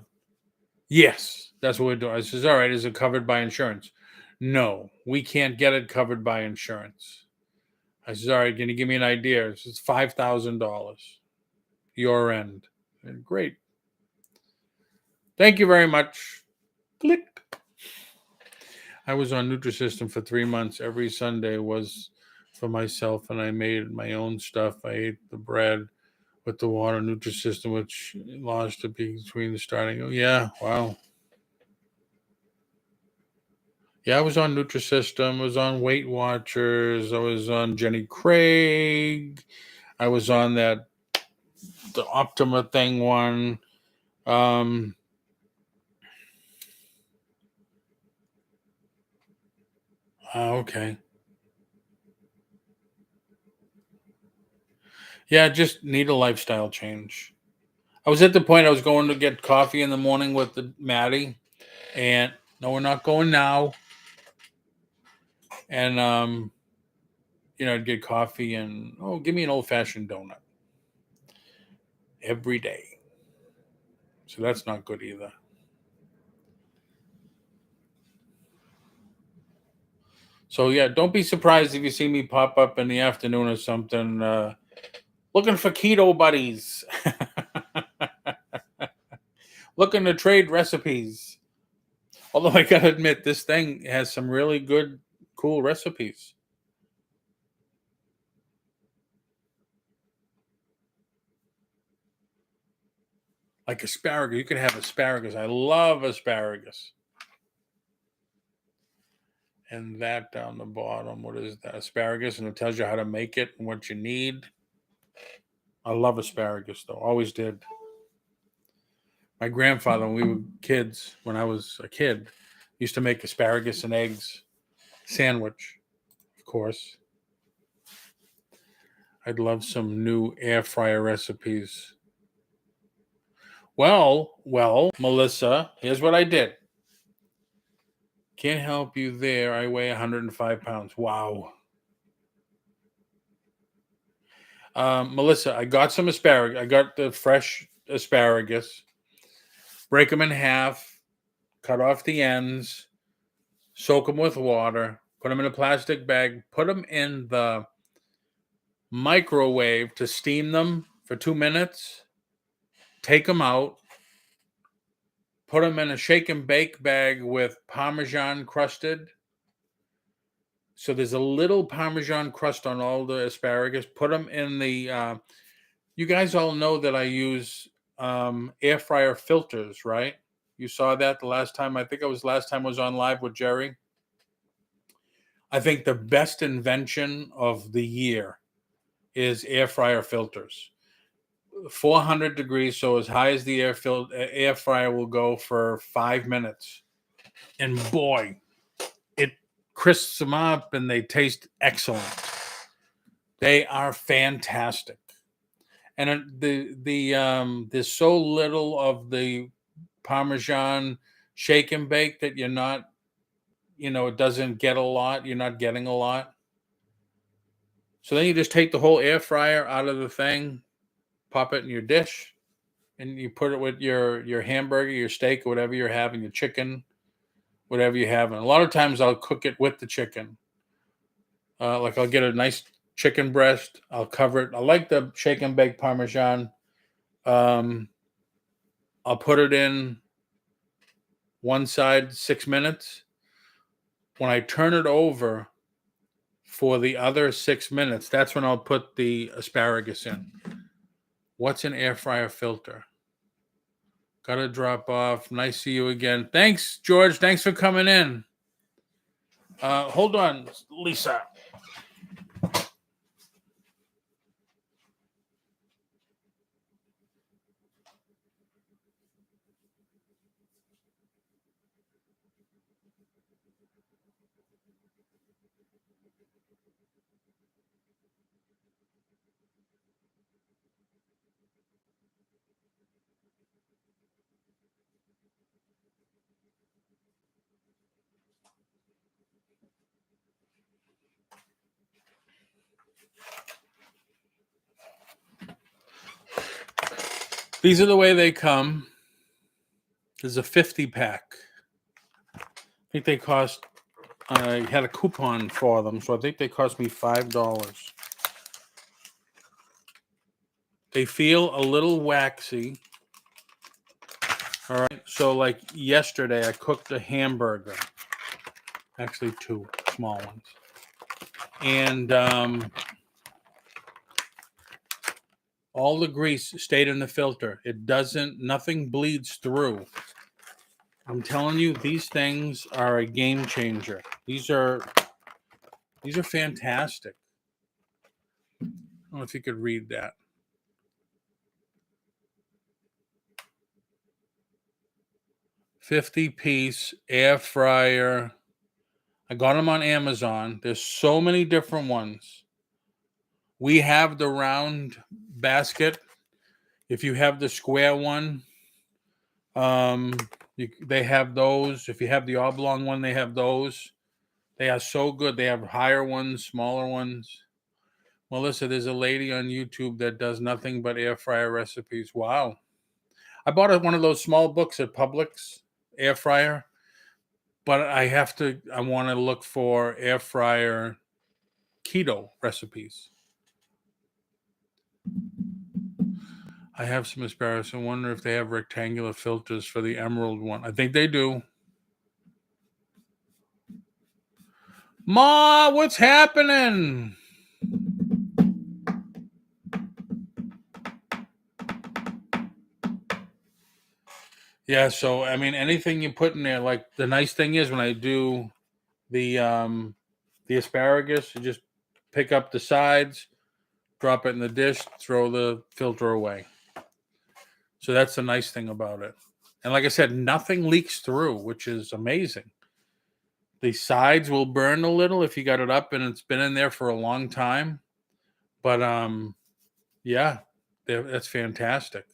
Yes, that's what we're doing. I says, all right, is it covered by insurance? No, we can't get it covered by insurance. I says, all right, can you give me an idea? It's $5,000. Your end. Great. Thank you very much. Click. I was on Nutrisystem for 3 months. Every Sunday was for myself, and I made my own stuff. I ate the bread with the water Nutrisystem, which lost it between the starting. Oh, yeah, wow. Yeah, I was on Nutrisystem. I was on Weight Watchers. I was on Jenny Craig. I was on the Optima thing one. Okay. Yeah, just need a lifestyle change. I was at the point I was going to get coffee in the morning with Maddie, and no, we're not going now. And I'd get coffee and give me an old fashioned donut every day. So that's not good either. So yeah, don't be surprised if you see me pop up in the afternoon or something, looking for keto buddies, looking to trade recipes. Although I gotta admit, this thing has some really good, cool recipes. Like asparagus, you can have asparagus. I love asparagus. And that down the bottom, what is that? Asparagus, and it tells you how to make it and what you need. I love asparagus, though. Always did. My grandfather, when we were kids, when I was a kid, used to make asparagus and eggs sandwich, of course. I'd love some new air fryer recipes. Well, Melissa, here's what I did. Can't help you there. I weigh 105 pounds. Wow. Melissa, I got some asparagus. I got the fresh asparagus. Break them in half, cut off the ends, soak them with water, put them in a plastic bag, put them in the microwave to steam them for 2 minutes, take them out, put them in a shake and bake bag with Parmesan crusted. So there's a little Parmesan crust on all the asparagus. Put them in the, you guys all know that I use air fryer filters, right? You saw that the last time, I think it was last time I was on live with Jerry. I think the best invention of the year is air fryer filters. 400 degrees, so as high as the air fryer will go for 5 minutes. And boy, it crisps them up and they taste excellent. They are fantastic. And there's so little of the Parmesan shake and bake that you're not, it doesn't get a lot. You're not getting a lot. So then you just take the whole air fryer out of the thing, pop it in your dish, and you put it with your hamburger, your steak, or whatever you're having, your chicken, whatever you have. And a lot of times I'll cook it with the chicken. Like I'll get a nice chicken breast. I'll cover it. I like the shake and bake Parmesan. Um, I'll put it in one side 6 minutes. When I turn it over for the other 6 minutes, that's when I'll put the asparagus in. What's an air fryer filter? Gotta drop off. Nice to see you again. Thanks, George. Thanks for coming in. Hold on, Lisa. These are the way they come. There's a 50 pack. I think they cost, I had a coupon for them, so I think they cost me $5. They feel a little waxy. All right. So, like yesterday, I cooked a hamburger. Actually, 2 small ones. And all the grease stayed in the filter. It doesn't, nothing bleeds through. I'm telling you, these things are a game changer. These are fantastic. I don't know if you could read that. $50-piece air fryer. I got them on Amazon. There's so many different ones. We have the round basket. If you have the square one, they have those. If you have the oblong one, they have those. They are so good. They have higher ones, smaller ones. Melissa, there's a lady on YouTube that does nothing but air fryer recipes. Wow. I bought one of those small books at Publix, air fryer, but I want to look for air fryer keto recipes. I have some asparagus. I wonder if they have rectangular filters for the emerald one. I think they do. Ma, what's happening? Yeah, so I mean, anything you put in there, like the nice thing is when I do the asparagus, you just pick up the sides, drop it in the dish, throw the filter away. So that's the nice thing about it. And like I said, nothing leaks through, which is amazing. The sides will burn a little if you got it up and it's been in there for a long time. But yeah, that's fantastic.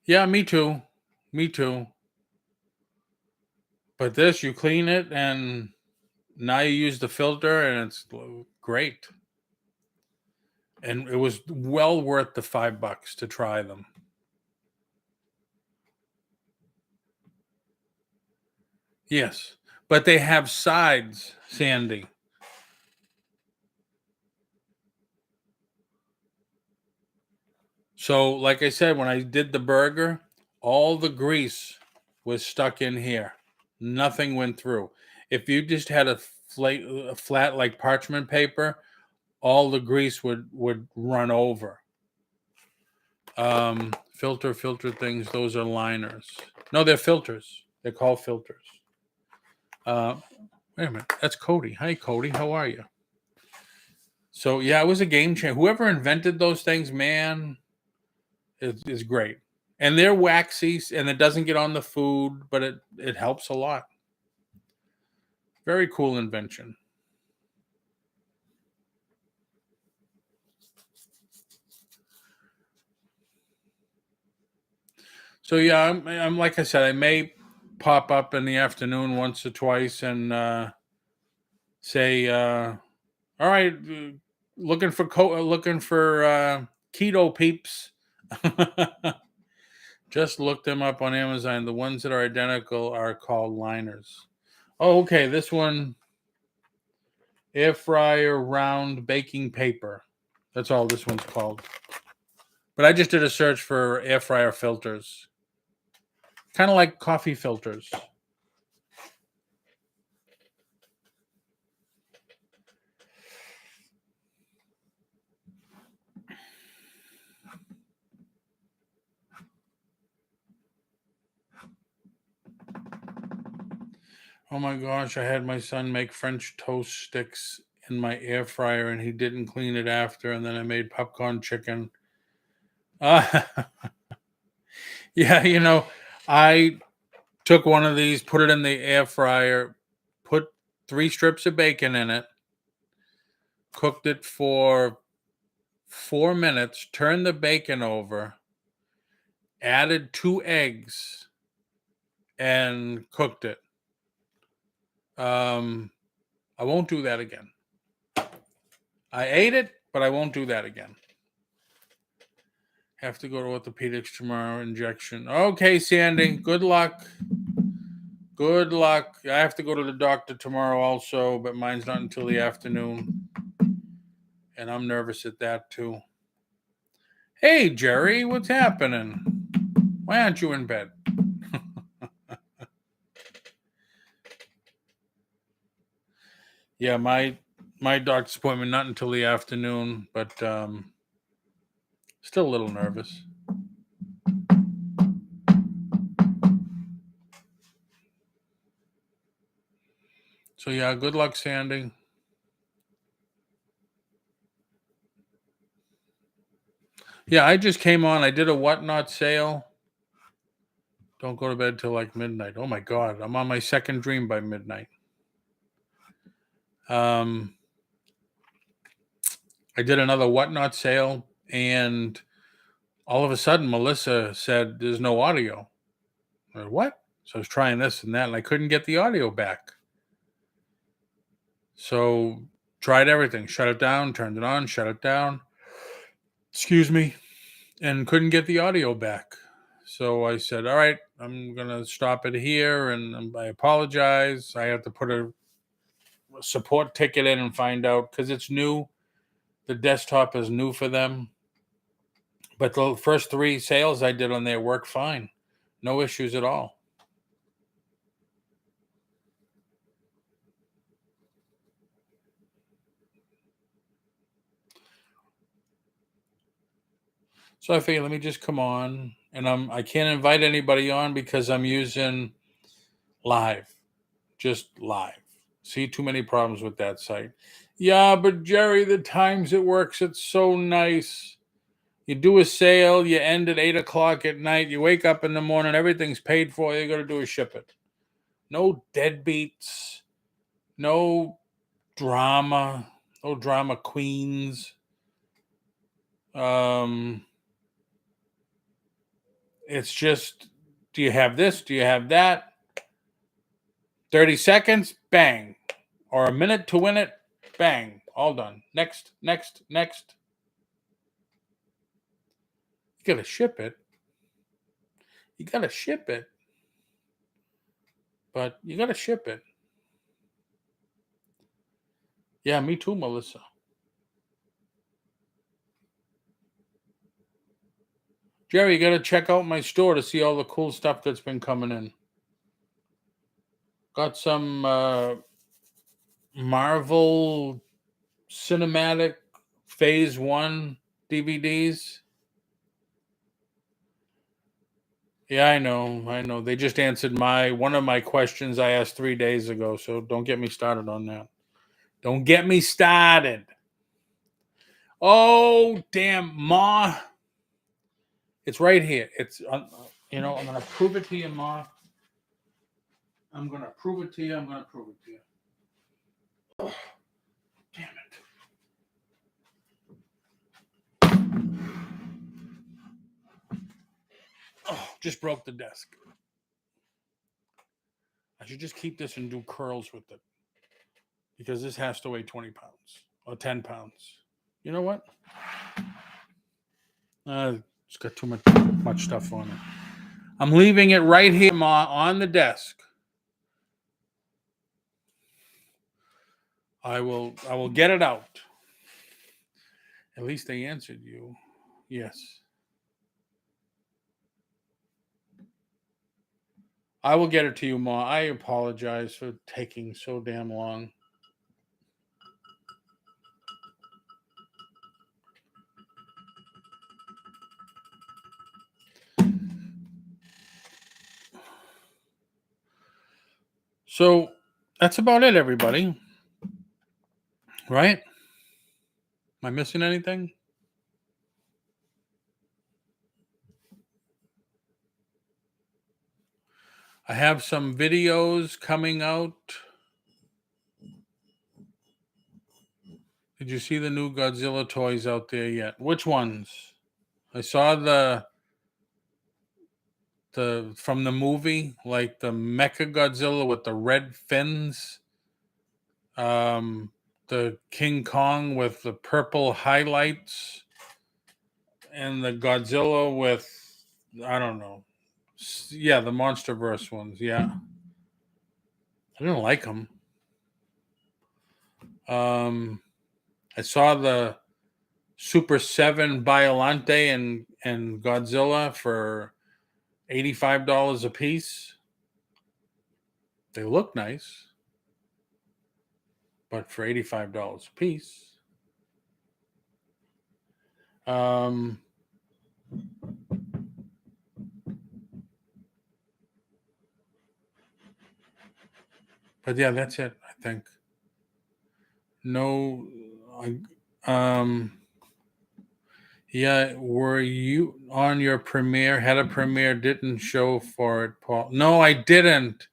Yeah, me too. Me too. But this, you clean it and now you use the filter and it's great. And it was well worth the $5 to try them. Yes. But they have sides, Sandy. So, like I said, when I did the burger, all the grease was stuck in here. Nothing went through. If you just had a flat like parchment paper, all the grease would run over. Filter things. Those are liners. No, they're filters. They're called filters. Wait a minute. That's Cody. Hi, Cody. How are you? So yeah, it was a game changer. Whoever invented those things, man, is great. And they're waxy, and it doesn't get on the food, but it helps a lot. Very cool invention. So yeah, I'm like I said, I may pop up in the afternoon once or twice and say, "All right, looking for keto peeps." Just look them up on Amazon. The ones that are identical are called liners. Oh, okay. This one, air fryer round baking paper. That's all this one's called. But I just did a search for air fryer filters. Kind of like coffee filters. Oh my gosh, I had my son make French toast sticks in my air fryer and he didn't clean it after. And then I made popcorn chicken. Uh, yeah, I took one of these, put it in the air fryer, put 3 strips of bacon in it, cooked it for 4 minutes, turned the bacon over, added 2 eggs, and cooked it. I won't do that again. I ate it, but I won't do that again. Have to go to orthopedics tomorrow. Injection. Okay, Sandy. Good luck. Good luck. I have to go to the doctor tomorrow also, but mine's not until the afternoon. And I'm nervous at that too. Hey, Jerry, what's happening? Why aren't you in bed? Yeah, my doctor's appointment not until the afternoon, but still a little nervous. So yeah, good luck, Sandy. Yeah, I just came on. I did a whatnot sale. Don't go to bed till like midnight. Oh my god, I'm on my second dream by midnight. I did another whatnot sale, and all of a sudden, Melissa said, "There's no audio." I said, what? So I was trying this and that, and I couldn't get the audio back. So tried everything, shut it down, turned it on, shut it down. Excuse me, and couldn't get the audio back. So I said, "All right, I'm gonna stop it here, and I apologize. I have to put a support ticket in and find out because it's new. The desktop is new for them. But the first 3 sales I did on there worked fine. No issues at all." So I figured let me just come on, and I can't invite anybody on because I'm using live, just live. See too many problems with that site. Yeah, but Jerry, the times it works, it's so nice. You do a sale, you end at 8 o'clock at night, you wake up in the morning, everything's paid for, all you gotta do is ship it. No deadbeats, no drama, no drama queens. It's just, do you have this? Do you have that? 30 seconds, bang. Or a minute to win it, bang. All done. Next, next, next. You got to ship it. You got to ship it. But you got to ship it. Yeah, me too, Melissa. Jerry, you got to check out my store to see all the cool stuff that's been coming in. Got some Marvel Cinematic Phase 1 DVDs. Yeah, I know. They just answered one of my questions I asked 3 days ago, so don't get me started on that. Don't get me started. Oh, damn, Ma. It's right here. I'm going to prove it to you, Ma. I'm going to prove it to you. Oh, damn it. Oh, just broke the desk. I should just keep this and do curls with it, because this has to weigh 20 pounds or 10 pounds. You know what? It's got too much stuff on it. I'm leaving it right here on the desk. I will get it out. At least they answered you. Yes. I will get it to you, Ma. I apologize for taking so damn long. So that's about it, everybody. Right? Am I missing anything? I have some videos coming out. Did you see the new Godzilla toys out there yet? Which ones? I saw the from the movie, like the Mecha Godzilla with the red fins. The King Kong with the purple highlights, and the Godzilla with, I don't know. Yeah, the MonsterVerse ones. Yeah, I didn't like them. I saw the Super 7 Biollante and Godzilla for $85 a piece. They look nice, but for $85 a piece. But yeah, that's it, I think. No, yeah, were you on your premiere? Had a premiere, didn't show for it, Paul. No, I didn't.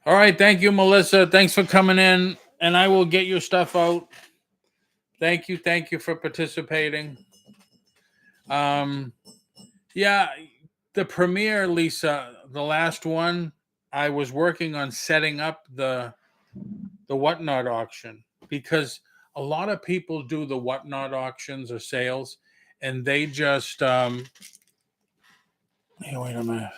All right, thank you, Melissa. Thanks for coming in, and I will get your stuff out. Thank you for participating. Yeah, the premiere, Lisa, the last one, I was working on setting up the whatnot auction, because a lot of people do the whatnot auctions or sales, and they just hey, wait a minute.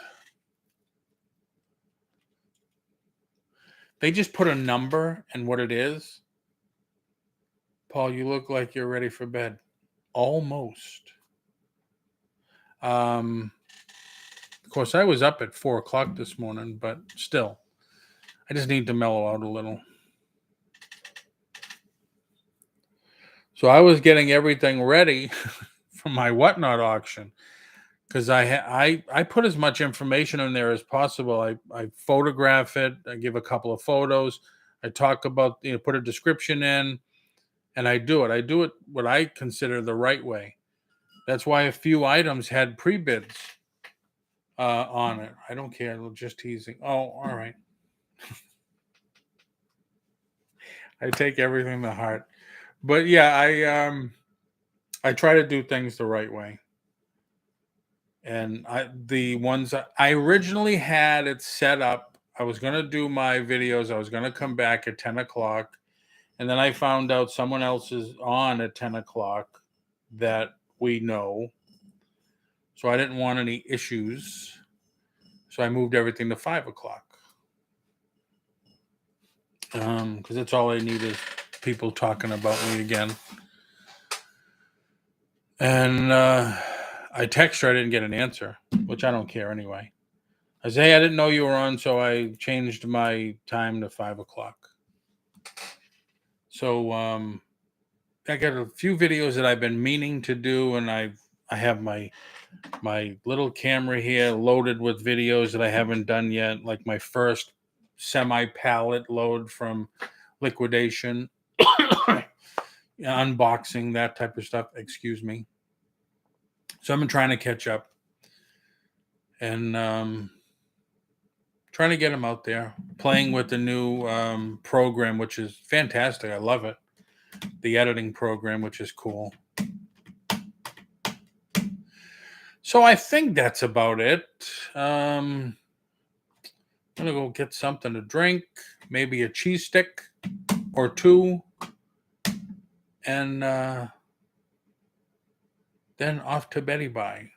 They just put a number and what it is. Paul, you look like you're ready for bed. Almost. Of course, I was up at 4:00 this morning, but still, I just need to mellow out a little. So I was getting everything ready for my whatnot auction, because I put as much information in there as possible. I photograph it. I give a couple of photos. I talk about, put a description in, and I do it. I do it what I consider the right way. That's why a few items had pre-bids on it. I don't care. I'm just teasing. Oh, all right. I take everything to heart. But yeah, I try to do things the right way. And the ones I originally had it set up, I was going to do my videos. I was going to come back at 10 o'clock. And then I found out someone else is on at 10 o'clock that we know. So I didn't want any issues. So I moved everything to 5 o'clock. Because that's all I need is people talking about me again. And I text her, I didn't get an answer, which I don't care anyway. I say, hey, I didn't know you were on, so I changed my time to 5 o'clock. So I got a few videos that I've been meaning to do, and I have my little camera here loaded with videos that I haven't done yet, like my first semi-pallet load from liquidation, unboxing, that type of stuff. Excuse me. So I've been trying to catch up and trying to get them out there, playing with the new program, which is fantastic. I love it. The editing program, which is cool. So I think that's about it. I'm gonna go get something to drink, maybe a cheese stick or two, and then off to Betty Bye.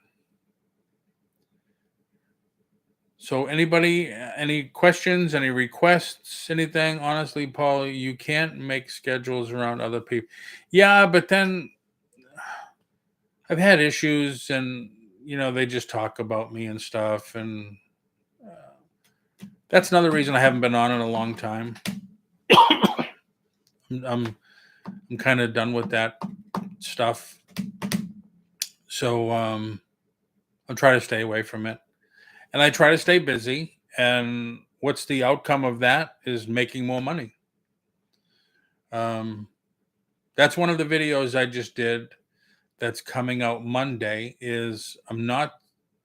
So anybody, any questions, any requests, anything? Honestly, Paul, you can't make schedules around other people. Yeah, but then I've had issues, and they just talk about me and stuff, and that's another reason I haven't been on in a long time. I'm kind of done with that stuff, so I'll try to stay away from it, and I try to stay busy. And what's the outcome of that is making more money. That's one of the videos I just did that's coming out Monday. Is I'm not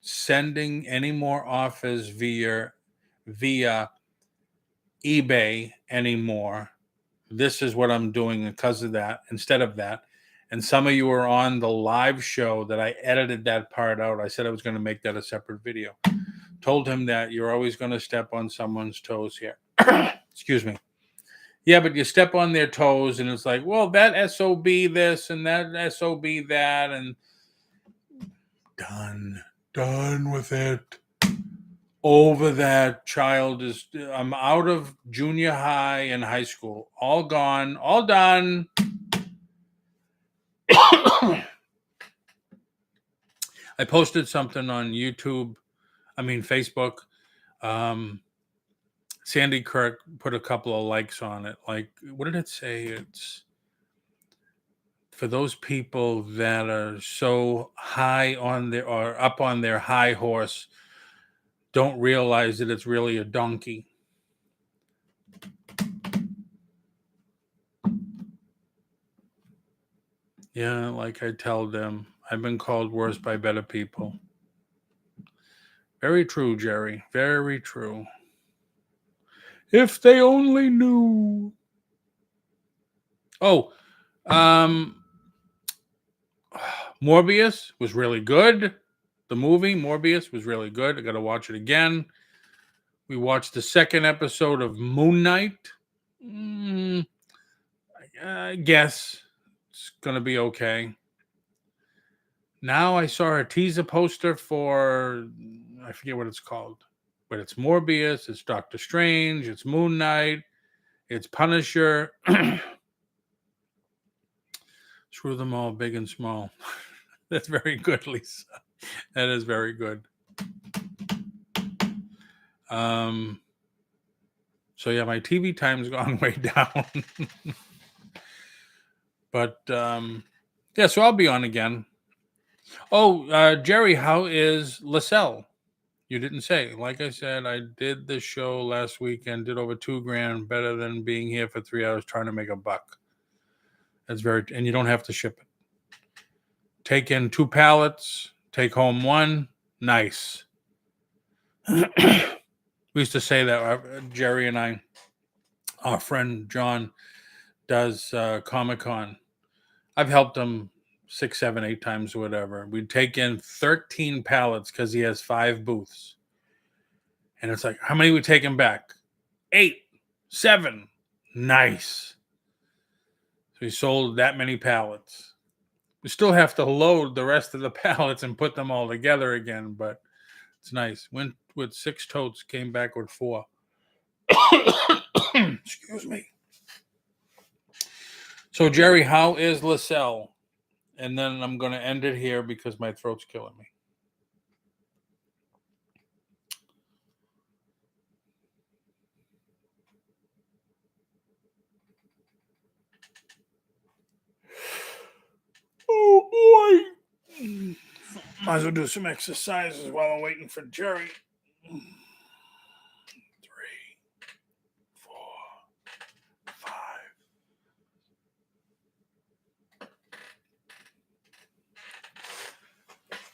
sending any more offers via eBay anymore. This is what I'm doing because of that, instead of that. And some of you were on the live show that I edited that part out. I said I was going to make that a separate video. Told him that you're always going to step on someone's toes here. Excuse me. Yeah, but you step on their toes and it's like, well, that SOB this and that SOB that, and done with it. Over that. Child is, I'm out of junior high and high school. All gone, all done. I posted something on Facebook. Sandy Kirk put a couple of likes on it. Like, what did it say? It's for those people that are so high on their, or up on their high horse, don't realize that it's really a donkey. Yeah, like I tell them, I've been called worse by better people. Very true, Jerry. Very true. If they only knew. Oh, Morbius was really good. The movie Morbius was really good. I got to watch it again. We watched the second episode of Moon Knight. I guess it's going to be okay. Now I saw a teaser poster for, I forget what it's called, but it's Morbius, it's Doctor Strange, it's Moon Knight, it's Punisher. Screw them all, big and small. That's very good, Lisa. That is very good. So yeah, my TV time's gone way down. But yeah, so I'll be on again. Oh, Jerry, how is LaSalle? You didn't say. Like I said, I did the show last weekend, did over $2,000, better than being here for 3 hours trying to make $1. That's and you don't have to ship it. Take in 2 pallets, take home 1. Nice. We used to say that, Jerry and I, our friend John does Comic-Con. I've helped him 6, 7, 8 times or whatever. We'd take in 13 pallets because he has 5 booths. And it's like, how many we taking back? 8, 7. Nice. So we sold that many pallets. We still have to load the rest of the pallets and put them all together again, but it's nice. Went with 6 totes, came back with 4. Excuse me. So, Jerry, how is LaSalle? And then I'm going to end it here because my throat's killing me. Oh, boy. Might as well do some exercises while I'm waiting for Jerry. 3, 4, 5.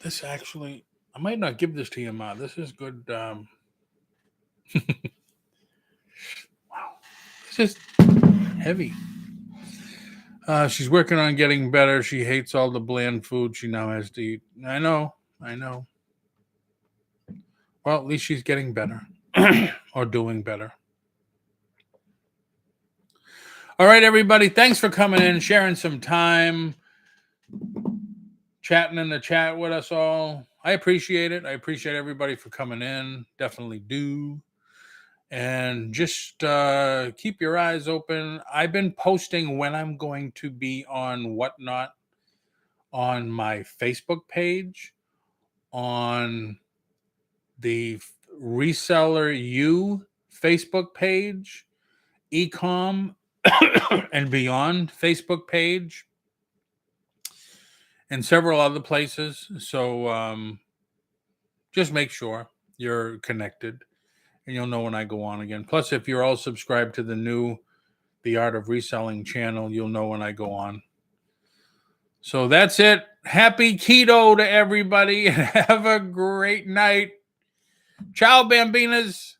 This actually, I might not give this to you, Ma. This is good. Wow. This is heavy. She's working on getting better. She hates all the bland food she now has to eat. I know. I know. Well, at least she's getting better or doing better. All right, everybody. Thanks for coming in, sharing some time, chatting in the chat with us all. I appreciate it. I appreciate everybody for coming in. Definitely do. And just keep your eyes open. I've been posting when I'm going to be on Whatnot on my Facebook page, on the Reseller U Facebook page, Ecom and Beyond Facebook page, and several other places. So just make sure you're connected and you'll know when I go on again. Plus, if you're all subscribed to the Art of Reselling channel, you'll know when I go on. So that's it. Happy keto to everybody. Have a great night. Ciao, Bambinas.